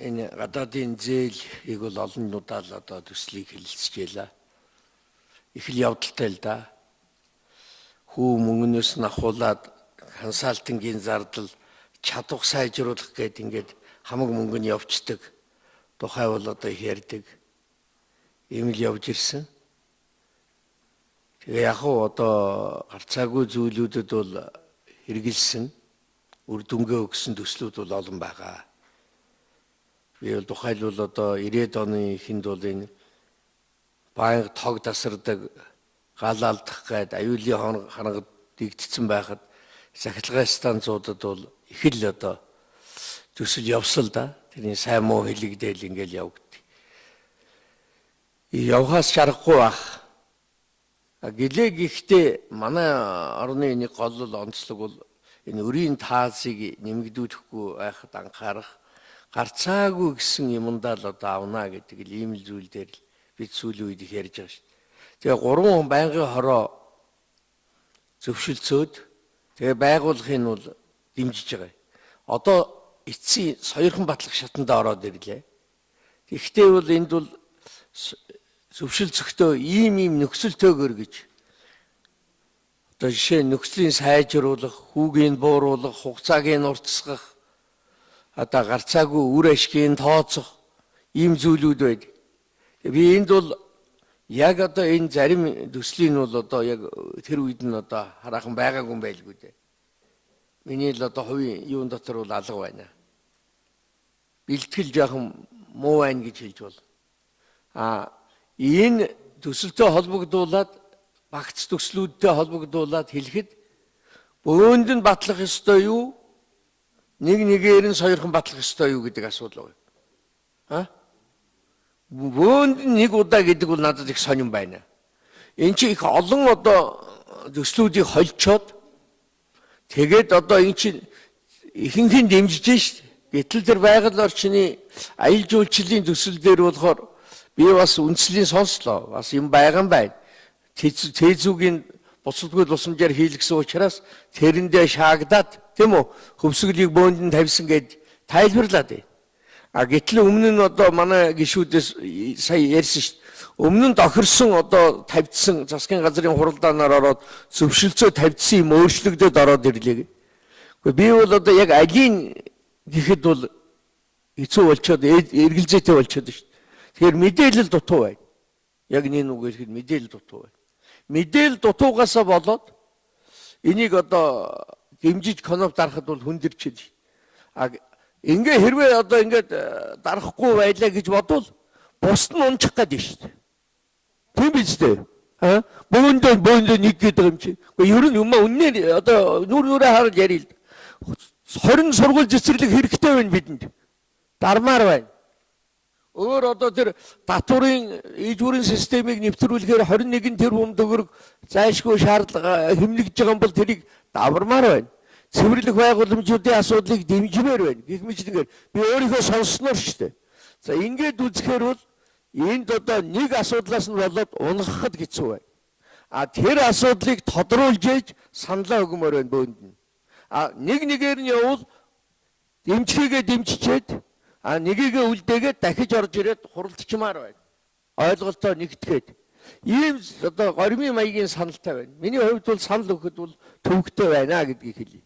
Энэ гадаадын зээлийг бол олон удаа л одоо төслийг хэлэлцчихлээ. Их л явдалтай л да. Хүү мөнгнөөс нь ахуулаад консалтингийн зардал чадвар сайжруулах гээд ингээд хамаг мөнгө нь явцдаг. Тухай бол одоо их ярьдаг. Ийм л явж ирсэн. Тэгээ яг хуу одоо гарцаагүй зүйлүүдэд бол хэрэгэлсэн үр дүнгээ өгсөн төслүүд бол олон байгаа. Би бол тухайлбал одоо 90-ад оны эхэнд бол энэ баян тог тасардаг гал алдах гээд аюулын хангад дэгдсэн байхад сахилгын станцуудад бол их л одоо төсөл явсал да. Тэрний сайн муу хэлэгдээл ингээл явагдав. Явхаас шарахгүй бах. Гэлээ гэхдээ манай орны нэг гол онцлог бол энэ өрийн таазыг нэмэгдүүлэхгүй байхад анхаарах гарцаагүй гэсэн юмдаа л одоо авна гэдэг л ийм л зүйл дээр л бид сүүлийн үед их ярьж байгаа шүү дээ. Тэгээ 3 хүн байнгын хороо зөвшөлдсөөд тэгээ байгуулахын бол дэмжиж байгаа. Одоо эцсийн Соёрхон батлах шатанд ороод ирлээ. Гэхдээ бол энд бол зөвшөлдсөхдөө ийм нөхцөлтэйгөр гэж одоо жишээ нөхцөлийн сайжруулах, хүүгийн бууруулах, хугацааг нь уртасгах, одоо гарцаагүй үр ашгийг тооцох ийм зүйлүүд байд. Би энд бол яг одоо энэ зарим төслийн бол одоо яг тэр үед нь одоо хараахан байгаагүй юм байлгүй дээ. Миний л одоо хувийн юун дотор бол алга байна. Бэлтгэл жоохон муу байна гэж хэлж бол. Энэ төсөлтөд холбогдуулаад багц төслүүдтэй холбогдуулаад хэлэхэд бөөнд нь батлах ёстой юу? Нэг нэгээр нь Соёрхон батлах ёстой юу гэдэг асуудал байна. Бөөнд нэг удаа гэдэг бол надад их сонирн байна. Энд чи их олон одоо төслүүдийг холчоод тэгээд одоо эн чинь ихэнх нь дэмжиж шít. Гэтэл тэр байгаль орчны аялал жуулчлалын төсөл дээр болохоор би бас үндслийн сонслоо. Бас юм байгаа юм байна. Тэзүүгийн буцалгүй тусламжаар хийлгсэн учраас тэрэндээ шаагдаад тийм үү хөвсгөлийг бөөнд нь тавьсан гэд тайлбарлаад байна. Гэтэл өмнө нь одоо манай гишүүдээс сая ярьсан шүү дээ. Өмнө нь тохирсон одоо тавьдсан засгийн газрын хуралдаанаар ороод зөвшөлдсөө тавьдсан юм өөрчлөгдөд ороод ирлээ. Гэхдээ би бол одоо яг алийн гэхэд бол хэцүү болчиход эргэлзээтэй болчиход шүү дээ. Тэгэхээр мэдээлэл дутуу байна. Яг нэг үг хэлэхэд мэдээлэл дутуу байна. Мэдээлэл дутуугаасаа болоод энийг одоо дэмжиж конов дарахад бол хүндэрчээд шүү. Ингээ хэрвээ одоо ингээд дарахгүй байлаа гэж бодвол бус нь унчих гээд шүү дээ. Тийм биз дээ. Бөөндөө нэг гэдэг юм чи. Гэхдээ ер нь юм үнээр одоо нүрээ хараад ярил. 20 сургууль цэцэрлэг хэрэгтэй байна бидэнд. Дармаар байна. Өөр одоо тэр татварын ижүүрийн системийг нэвтрүүлэхээр 21 тэрбум төгрөг зайлшгүй шаардлага хэмнэгдэж байгаа бол тэрийг давармаар байна. Цэвэрлэх байгууламжуудын асуудлыг дэмжмээр байна. Гэх мэтлэгээр би өөрийнхөө сонссноор шүү дээ. За ингээд үзэхээр бол энд одоо нэг асуудлаас нь болоод унгахад хэцүү байна. Тэр асуудлыг тодруулж ээж саналаа өгмөр байна бөөнд нь. Нэг нэгээр нь явал дэмжихийгээ дэмжичээд нэгийгээ үлдээгээд дахиж орж ирээд хуралдчмаар байна. Ойлголтоо нэгтгээд. Ийм одоо гормын маягийн саналтай байна. Миний хувьд бол санал өгөхөд бол төвөгтэй байна гэдгийг хэлье.